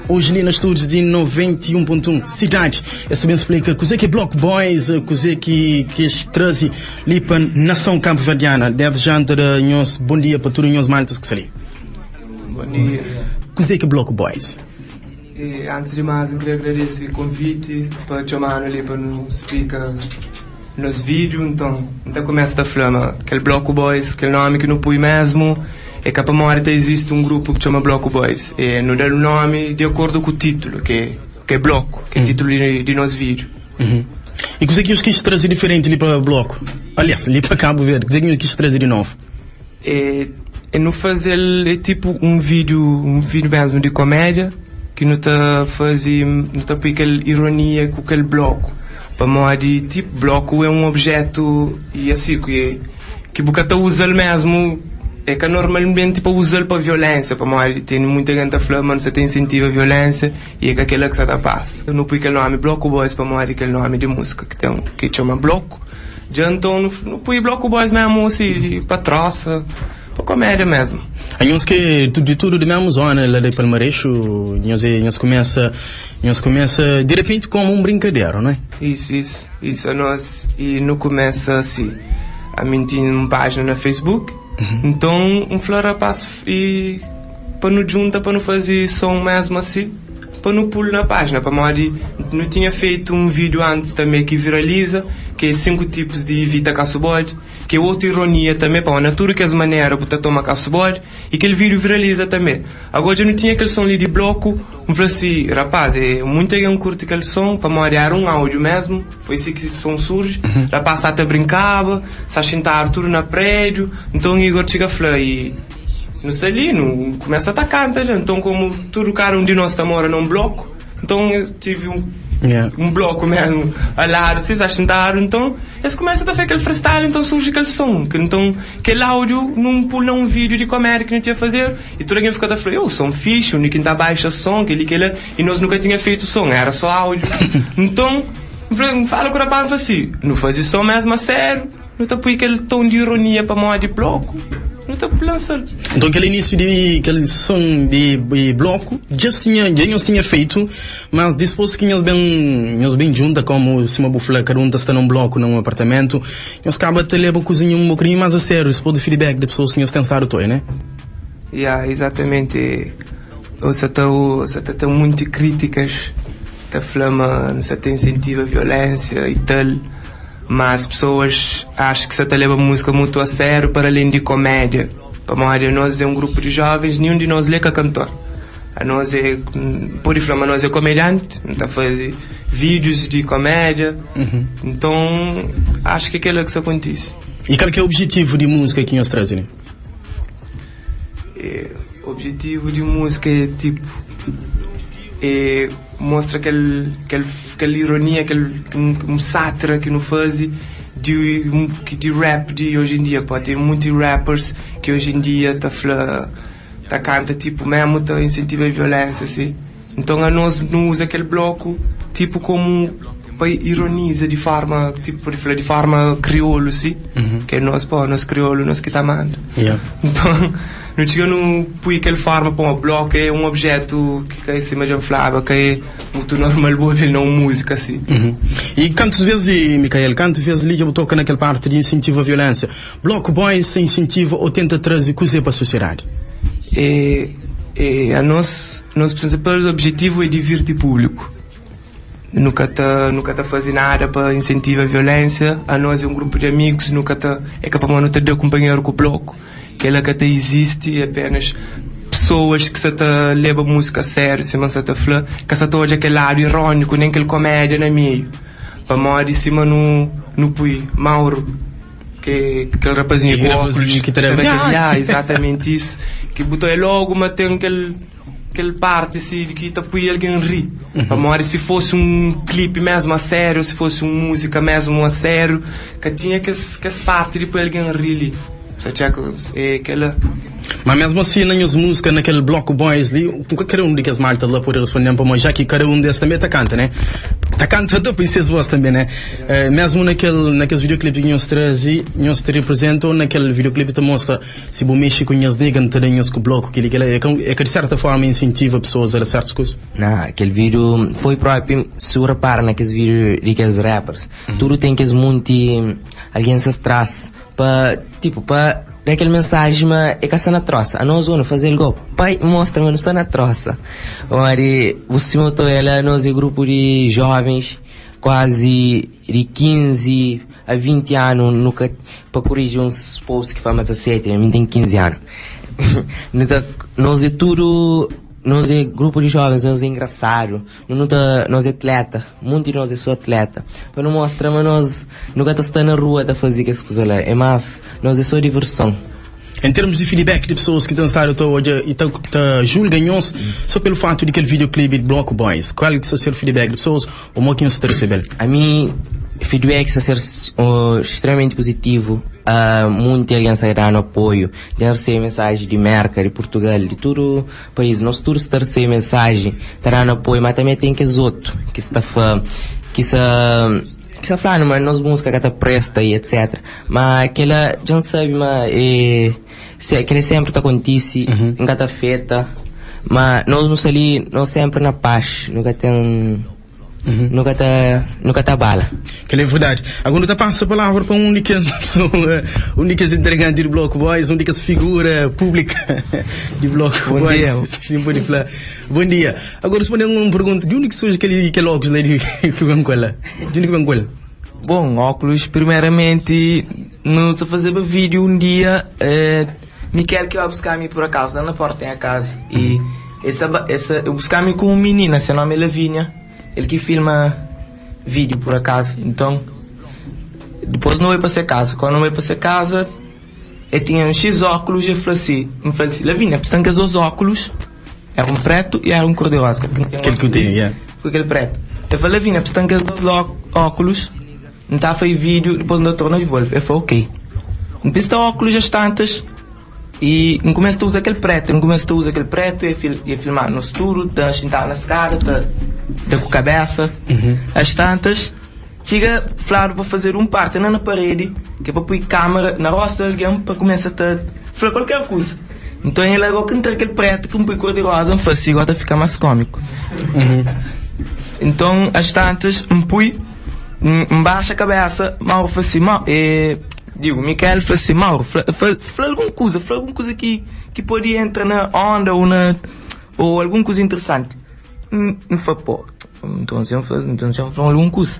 Hoje ali nos estúdios de 91.1 Cidade, essa bem explica o que é Block Boys, o que traz ali para a nação campo-verdiana. Desde já, bom dia para todos os maltas que estão ali. Bom dia. O que é Block Boys? E, antes de mais, eu queria agradecer o convite para chamar ali para nos explicar nos vídeos. Então começa a falar aquele Block Boys, aquele nome que não põe mesmo. É que para a existe um grupo que chama Block Boys e não dá o nome de acordo com o título, que é Bloco, que é o título de nosso vídeo. E o que eu quis trazer diferente ali para Bloco? Aliás, ali para Cabo Verde, o que eu quis trazer de novo? É não fazer tipo um vídeo mesmo de comédia, que não está por aquela ironia com aquele bloco. Para modo de tipo, bloco é um objeto e assim, que você está usando mesmo. É que normalmente tipo, usa para violência, para tem muita gente a falar, mas você tem incentivo a violência e é que aquela que você está passa. Eu não põe aquele nome Bloco Boys para modo aquele nome de música que chama Bloco. Já então não põe Bloco Boys mesmo assim, para troça, para comédia mesmo. Aí uns que de tudo de mesma zona lá de Palmarejo, nós começa de repente como um brincadeira, não é? Isso a nós e não começa assim. A mim tinha uma página na Facebook. Então, flora passa e para não juntar, para não fazer som mesmo assim, para não pular na página, para não tinha feito um vídeo antes também que viraliza, que é 5 tipos de evita caço-bode, que é outra ironia também, para a natura que as maneiras para tomar caço-bode, e aquele vídeo viraliza também. Agora já não tinha aquele som ali de bloco, falei assim, rapaz, muita gente curte aquele som, para era um áudio mesmo, foi assim que o som surge, rapaz até brincava, se sentar tudo na prédio, então o Igor chega a falar, e não sei ali, não começa a atacar, tá, gente? Então como todo cara um de nós está mora num bloco, então eu tive um bloco mesmo a lá, se sentar, então eles começam a fazer aquele freestyle, então surge aquele som, então aquele áudio não pula um vídeo de comédia que não tinha a fazer, e toda alguém fica a falar, som fixe, o Nick está baixa som, e nós nunca tinha feito som, era só áudio. Então, fala com o rapaz assim, não faz som mesmo a sério, não está por aquele tom de ironia para moda de bloco. Não está lançando. Então aquele início de aquele som de bloco já nós tinha feito, mas depois que nós bem juntos, como se uma bufla cada um está num bloco num apartamento, nós acaba de levar a cozinha um bocadinho mais a sério, esse de feedback de pessoas que nós pensaram todo, né? Exatamente. Você está muito críticas, está falando, você tem incentivo a violência e tal. Mas pessoas acham que você está levando música muito a sério para além de comédia. Para a maioria de nós é um grupo de jovens, nenhum de nós é cantor. A nós por falar, nós é comediante, está fazendo vídeos de comédia. Então, acho que aquilo é que isso acontece. E qual que é o objetivo de música que nós trazemos? O objetivo de música é tipo... mostra aquela ironia, um sátira que não faz de rap de hoje em dia. Pode ter muitos rappers que hoje em dia tá canta tipo mesmo, tá incentiva a violência assim. Então a nós não usa aquele bloco tipo como para ironizar de forma tipo de forma crioulo assim, que é nós crioulo, nós que tá manda. Então não tinha no põe aquela forma para um bloco, é um objeto que é cima de inflável, que é muito normal, não música assim. E quantas vezes, Micael, ali eu toco naquela parte de incentivo à violência, Block Boys se incentiva ou tenta trazer coisa para a sociedade? A nosso principal objetivo é divertir público. Nunca tá fazendo nada para incentivar a violência. A nós é um grupo de amigos, é capaz de não ter companheiro com o bloco. Aquela que até existe é apenas pessoas que se levam música a sério, se você está falando, que se está aquele lado irônico, nem aquele comédia no meio. Para morar de cima no Pui, Mauro, que aquele rapazinho com óculos, que exatamente isso, que botou logo, mas tem aquele parte assim, de que está por alguém rir. Para morar se fosse um clipe mesmo a sério, se fosse uma música mesmo a sério, que tinha que essa parte de por alguém rir ali. Mas mesmo assim, nas músicas, naquele Block Boys ali, qualquer um de que as maltas lá pode responder para nós, já que cada um desses também tá canta, né? atacante eu pensei voz também, né? Mesmo naqueles videoclipes que nós te representam, naquele videoclipe te mostra se o México conhece negam também com o bloco, que ele é que de certa forma incentiva pessoas a certas coisas. Não, aquele vídeo foi próprio, se eu repara naqueles vídeos de aqueles rappers, tudo tem que muito alianças atrás, para aquela mensagem, mas é que está na troça. A nós vamos fazer algo, pai, mostra, mas não está na troça. Ora, você mostrou ela, nós é grupo de jovens, quase de 15 a 20 anos, nunca, para corrigir uns posts que fazem 17, a mim tem 15 anos. Nós é tudo, nós é grupo de jovens, nós é engraçado, nós é atleta, muito de nós é só atleta. Para não mostrar, mas nós nunca está na rua a fazer que coisa lá, é mais, nós é só diversão. Em termos de feedback de pessoas que estão hoje e estão julgando só pelo fato de que o videoclipe de Bloco Boys, qual é o seu feedback de pessoas ou como que você recebe? A mim, feedback está ser extremamente positivo. Muita aliança dá no apoio. Tem receber mensagem de América, de Portugal, de todo o país. Nós todos está receber mensagem, está no apoio, mas também tem que os outros que está falando, mas nós música que está presta e etc. Mas aquela, já não sabe, mas aquele sempre está acontece, nunca está feita. Mas nós ali, nós sempre na paz, nunca tem. Nunca tá bala. Que é verdade. Agora tá passa a palavra para únicas pessoa, únicas integrantes do Bloco Boys, únicas figura pública de Bloco Boys. Sim, pode falar. Bom dia. Agora respondendo uma pergunta, de onde que surge aquele óculos lá de Angola? De onde que Angola? Bom, óculos, primeiramente, nos a fazer vídeo um dia, Miquel que vai buscar-me por acaso, lá na porta tem a casa. E eu buscar-me com um menino, seu nome é Lavínia. Ele que filma vídeo por acaso, então depois não ia para ser casa. Quando não ia para ser casa, eu tinha um X óculos e eu falei assim, Lavínia, precisam que os dois óculos, era um preto e era um cor-de-rosa. Aquele que eu tenho, yeah. Com aquele preto. Eu falei, Lavínia, precisam que os dois óculos, não está a fazer vídeo, depois não torna de volta. Eu falei, ok. Não precisa óculos as tantas. E não começo a usar aquele preto, ia filmar no estúdio, tá sentado na escada, tá com a cabeça, as tantas, chega, claro, para fazer um parte na parede, que é para pôr câmera na roça de alguém, para começar a falar qualquer coisa. Então ele agora cantar aquele preto, que põe cor de rosa, faz assim, agora fica mais cômico. Então as tantas, põe, baixa a cabeça, Mauro faz assim, digo, Miquel fala assim, Mauro, fala alguma coisa que podia entrar na onda ou alguma coisa interessante. Não foi, pô, então já falou alguma coisa.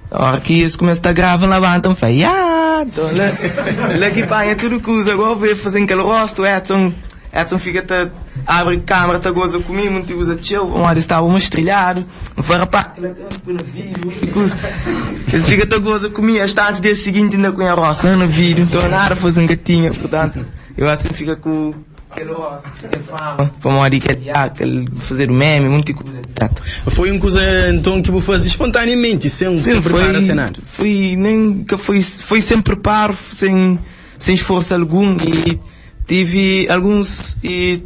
A hora que eles começam a gravar, levantam, fala, então lá que panha tudo coisa, agora vê fazendo aquele rosto, Edson fica, abre a câmera, goza comigo, muito usa tchau, uma hora estava uma estrelhado, não foi rapaz, aquela coisa põe no vídeo, muita coisa. Eles ficam, goza comigo, está antes do dia seguinte ainda com a roça no vídeo, então nada fazer um gatinho, portanto, eu assim fica com aquele rosto, aquele fama, para uma hora aquele fazer o meme, muita coisa, etc. Foi uma coisa, então, que vou fazer espontaneamente, sem preparar cenário? Foi sem preparo, sem esforço algum e tive alguns e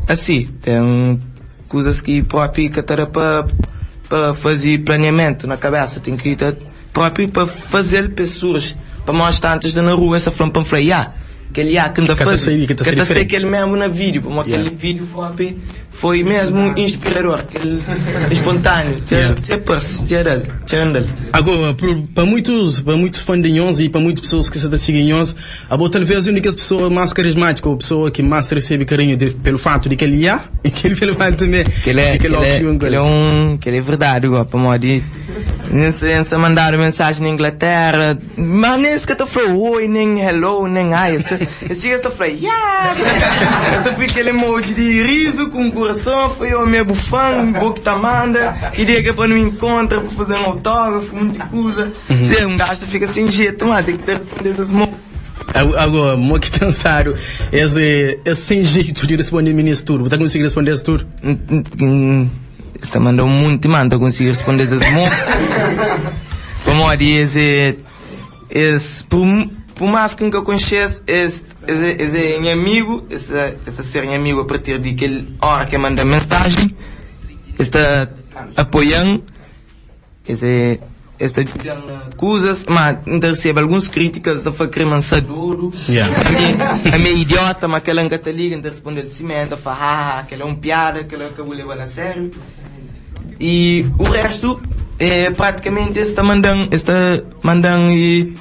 assim, tem coisas que próprio que era para fazer planeamento na cabeça, tem que ir próprio para fazer pessoas, para mostrar antes de na rua essa flama para falar, aquele que anda fazer, que está ser aquele mesmo na vídeo, como aquele vídeo foi mesmo inspirador, aquele espontâneo, Agora, para muitos fãs de nós e para muitas pessoas que se seguem nós, talvez a única pessoa mais carismática ou a pessoa que mais recebe carinho pelo fato de que ele e que ele pelo fato também que ele é verdade, igual para modo se mandaram mensagem na Inglaterra, mas nem sequer te falou oi, nem hello, nem hi. Esse dia falou, eu fiz aquele emoji de riso com o coração, foi eu meu fã, boca tá manda, queria que para não encontrar para fazer um autógrafo, muita coisa. Se um gajo fica sem jeito, mas tem que ter respondido as mãos. Agora, mo que pensaram, esse sem jeito de responder ministro, você conseguiu responder esse tudo? Está mandando muito, mano, conseguir responder essas mãos. Vamos dizer, por mais que eu conheça, esse é meu amigo, esse ser meu amigo a partir de aquela hora que manda mensagem, está apoiando esta coisas, mas ainda recebe algumas críticas da querer mansar duro. É meio idiota, mas aquela que te liga, ainda responde de cimento, fala, aquela é um piada, aquela que eu vou levar a sério. E o resto é praticamente está mandando e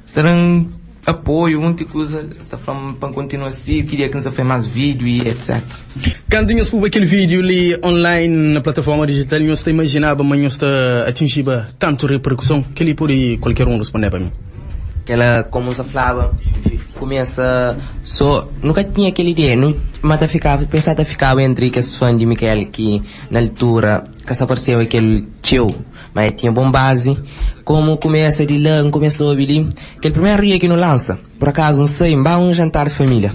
estarão apoio, muita coisa, está falando para continuar assim, queria que nos faça mais vídeo e etc. Quando nós pôs aquele vídeo ali online na plataforma digital, nós imaginava, mas nós atingiva tanto repercussão que ele pode qualquer um responder para mim. Aquela, como você falava, começa só, nunca tinha aquela ideia, mas pensava ficava entre que fã de Michael que na altura que se apareceu aquele tio, mas tinha bom base, como começa de lá, começou a vir, aquele primeiro dia que não lança, por acaso não sei, um jantar de família.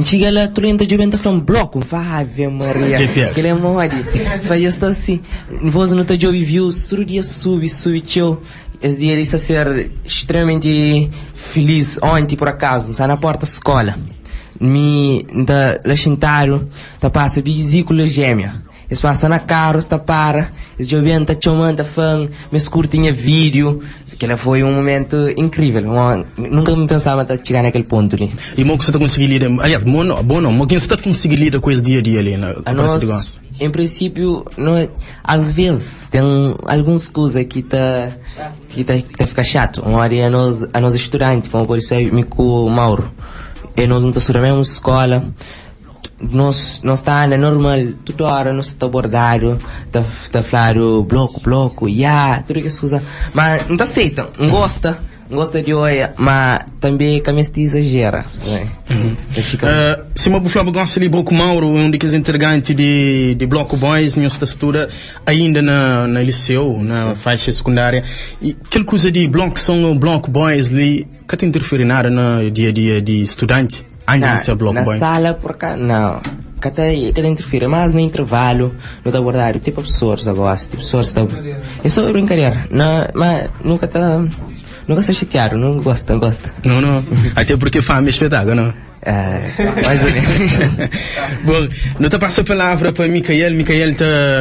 Chega lá, tu lenta de venta from bloco, vai ver Maria, aquele é morde, faz isso assim, depois não te ouve views, todo dia sube, tio. Esse dia ele ia ser extremamente feliz ontem, por acaso, está na porta da escola. Da Lachintário, tá passa vesícula gêmea. Eles passam na carro, está para, eles jovem tá chamando, tá fã, mas curtinha vídeo. Aquele foi um momento incrível. Nunca me pensava de chegar naquele ponto ali. E como você está conseguindo lidar? Aliás, bom não, como você está conseguindo lidar com esse dia a dia ali na nós, em princípio, às vezes tem algumas coisas que fica chato. Uma hora a nós estudantes, como por isso eu com o Mauro, e nós não estamos na mesma escola. Nós está na normal, toda hora nós está abordado, está falando bloco, tudo que coisa, mas não aceita, não gosta de olhar, mas também que a mestiça exagera, né? Se uma buflava gosta de bloco Mauro, um dos integrantes de bloco boys, nós estuda ainda na liceu, na faixa secundária, e aquela coisa de bloco são bloco boys ali, que te interfere nada no dia a dia de estudante? Antes de ser bloco boy. Na sala, por cá, não. Cada interfere, mas no intervalo, no tá abordado, tipo professores agora, é só brincadeira, mas nunca se chatearam, não gosta. Não, até porque faz espetáculo, não? Mais ou menos. Bom, não te passa a palavra para Michael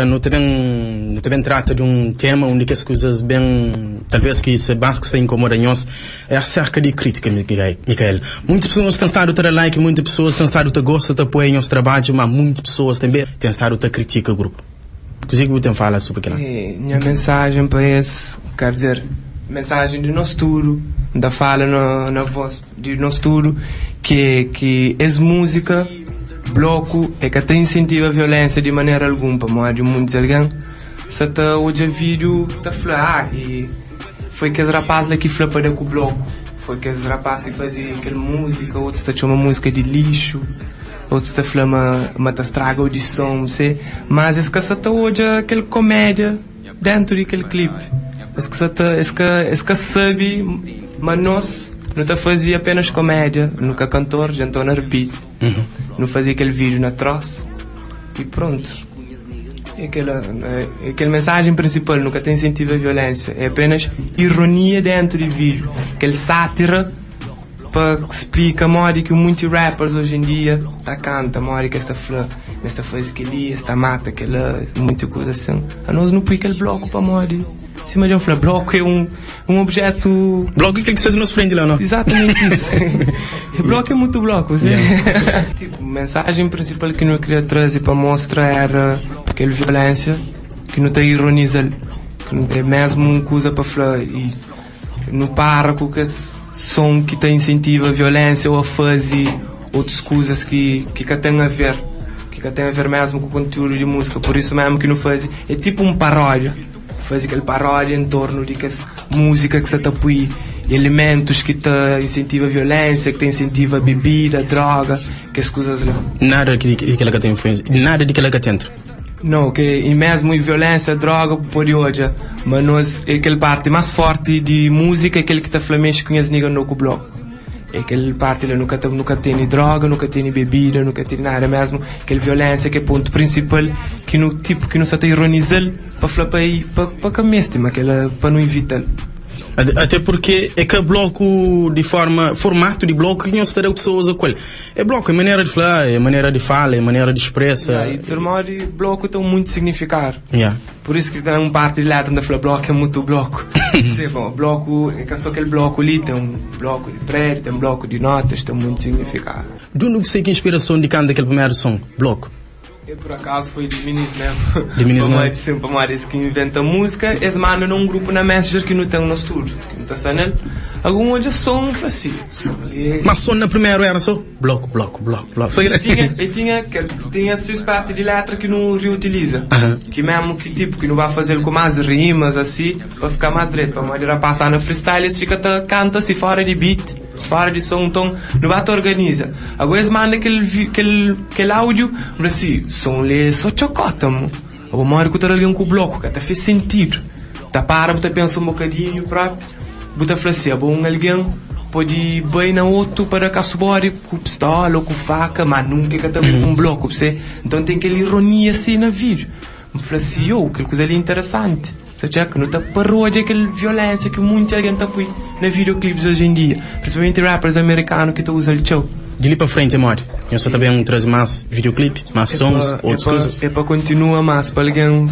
não também trata de um tema onde as coisas bem, talvez que se basta que incomoda nós, é acerca de crítica, Michael. Muitas pessoas têm estado a dar like, muitas pessoas têm estado a gostar de apoiar nosso trabalho, mas muitas pessoas também têm estado a criticar o grupo. O que você fala sobre aquilo? Minha mensagem para esse, quer dizer, mensagem de nosso tudo, da fala na voz de nosso tudo, que essa música, bloco, é que até incentiva a violência de maneira alguma, para de muitos alguém. Se está hoje o vídeo, está falando, e foi que esse rapaz lá que falou para com o bloco, foi que esse rapaz que fazia aquela música, outros está chamando música de lixo, outros está falando, mas estraga a audição, sei, mas esse que está hoje aquela comédia dentro daquele clipe. Esse que sabe, mas nós não tá fazia apenas comédia, nunca cantor, já estou na repeat. Não fazia aquele vídeo na troça e pronto. Aquela mensagem principal nunca tem incentivo à violência, é apenas ironia dentro do vídeo, aquele sátira para explicar a modo que muitos rappers hoje em dia tá canta, a modo que esta flor, esta faz aquele, esta mata, aquela, muita coisa assim. A nós não põe aquele bloco para modo. Se imagina falar, bloco é um objeto. Bloco é aquilo que se faz nos frente lá, não? Exatamente isso. Bloco é muito bloco, tipo, a mensagem principal que eu queria trazer para mostrar era aquela violência, que não tem ironizar, que não é mesmo uma coisa para falar e não para com que som que tem incentivo a violência ou a fazer outras coisas que tem a ver, que tem a ver mesmo com o conteúdo de música, por isso mesmo que não faz, é tipo um paródia. Faz aquele paródia em torno de que música que se apoia elementos que te incentiva a violência, que te incentiva a bebida, a droga, que as coisas lá. Nada que ela tem influência, nada de que ela tem dentro. Não, que e mesmo a violência, a droga, por hoje, mas nós, é aquela parte mais forte de música, é aquele que te flamengo conhece ninguém no bloco. É aquela parte lá nunca tem droga, nunca tem bebida, nunca tem nada mesmo, aquela violência que é o ponto principal, que no tipo que não se está ironizando para falar para que mesmo, aquela para não evitar. Até porque é que o bloco de formato de bloco que não se terá pessoas a qual é bloco, é maneira de falar, é maneira de fala, é maneira de expressar. E termar bloco tem muito significado. Por isso que tem parte de lá onde fala bloco é muito bloco. Você, bom, bloco, é só aquele bloco ali, tem um bloco de prédio, tem um bloco de notas, tem muito significado. De onde você que inspiração de cantar aquele primeiro som, bloco? E por acaso foi de Minis mesmo. De Minis mesmo? Sempre Maris que inventa música, eles mandam num grupo na Messenger que não tem no estúdio. Que não está sendo algum de som assim. Mas som na primeiro era só bloco. Só tinha essas partes de letra que não reutiliza. Que mesmo que tipo, que não vai fazer com mais rimas assim, para ficar mais direito. Para maneira passar no freestyle, eles ficam canta assim fora de beat, fora de som, então não vai te organiza. Agora eles mandam aquele áudio, mas assim, som lê só chocota, mano. O Mário que tá ali com o bloco, que até fez sentido. Tá para, você pensa um bocadinho próprio, você fala assim, bom, alguém pode ir bem na outro para caçar com pistola ou com faca, mas nunca que também com um bloco, você. Então tem aquela ironia assim na vídeo. Eu falei assim, aquela coisa ali interessante. Você checa, não tá parou de aquela violência que muita gente tá põe na videoclipes hoje em dia, principalmente rappers americanos que estão usando o show. De ali para frente, amor, eu só também traz mais videoclipe, mais sons, outras coisas. É para continuar mais, para alguém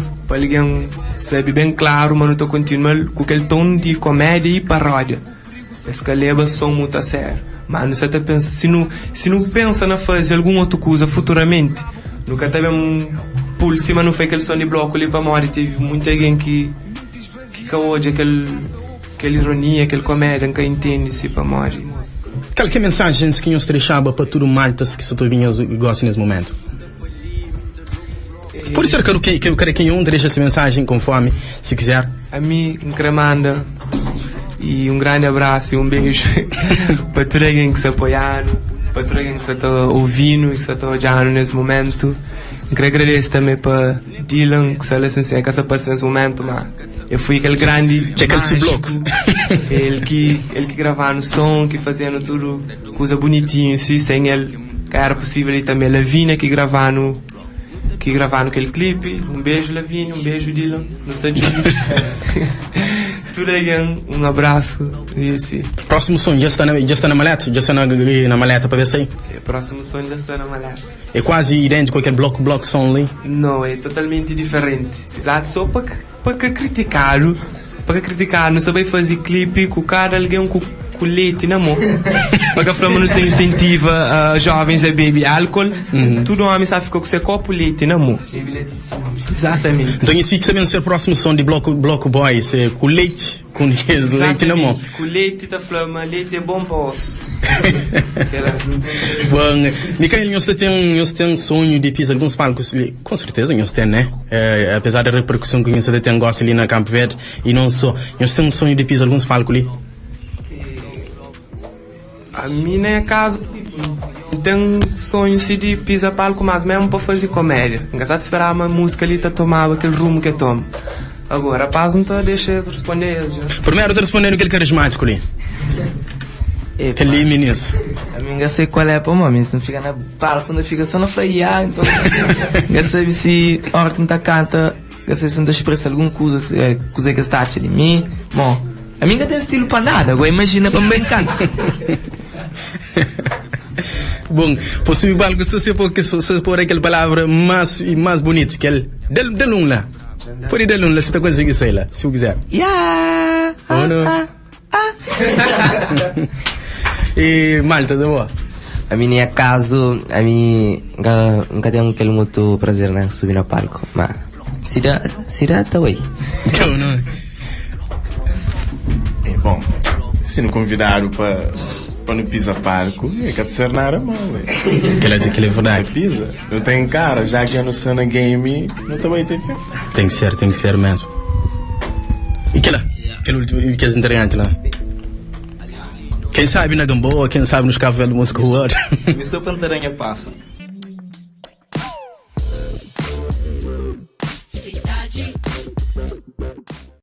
sabe bem claro, mas não estou continuando com aquele tom de comédia e paródia. Esse que leva som muito a sério. Mas você pensa, se não pensa na fazer alguma outra coisa futuramente, nunca teve por cima não foi aquele som de bloco ali para morrer, teve muita gente que caô de aquela ironia, aquela comédia, que entende se para morrer. Que mensagens que nós deixava para todo maltas que só vinhas e gostam nesse momento? Por isso eu quero que um deixe essa mensagem conforme, se quiser. A mim, encramanda, e um grande abraço e um beijo para todo alguém que se apoiaram, para todo alguém que se está ouvindo e que se está olhando nesse momento. Quero agradecer também para Dylan, que se licenciou, que se apareceu nesse momento, mas eu fui aquele grande bloco. ele que gravava no som, que fazia tudo coisa bonitinho, assim, sem ele, que era possível, e também a Lavínia que gravava aquele clipe. Um beijo, Lavínia, um beijo, Dylan, não sei de tudo aí, um abraço e assim. Próximo som já está na maleta? Já está na maleta para ver se aí? O próximo som já está na maleta. É quase idêntico àquele bloco som ali? Não, é totalmente diferente. Exato, só para criticar, não saber fazer clipe com o cara, alguém com leite na mão. Porque a Flama não se incentiva jovens a beber álcool. Tudo homem sabe ficar com seu copo leite na mão. Exatamente. Então isso que você ser o próximo som de bloco boy, é com leite, com leite na mão. Com leite da Flama, leite é bom para osso. Bom, Micael, nós temos um sonho de pisar alguns palcos, com certeza nós temos, né? Apesar da repercussão que nós temos gosta ali na Campo Verde, e não só, nós temos um sonho de pisar alguns palcos ali. A mim, é caso, tenho sonho de pisar palco, mas mesmo para fazer comédia. Engraçado de esperar uma música ali, tomar aquele rumo que toma. Agora, a paz não está deixa de responder. Primeiro, estou respondendo aquele carismático ali. Aquele menino. A mim, já sei qual é para mim. Se não fica na palco, quando fica só na freia, então. Já sabe se a hora que não está canta, já sei se não está expressando alguma coisa que está de mim. Bom, a mim não tem estilo para nada, agora imagina para me cantar. Bom, possível algo se você pôr aquela palavra mais bonita que ele. Del um lá. Por aí del um lá, se tu conseguir sair lá, se eu quiser. Ou não? E Malta, tá bom? A minha caso, a mim nunca tenho aquele muito prazer, né, subir no palco, mas se dá, tá aí. Então, não. É bom, se não convidaram para não pisar palco, é que ser nada mal, Aquele é verdade. Pisa, eu tenho cara, já que eu não sou na game, não também tem fé. Tem que ser mesmo. E aquele último que é interessante lá. Quem sabe na Gamboa, quem sabe nos Cabo Velho do Música Rua. Me sou Pantaranha Passo.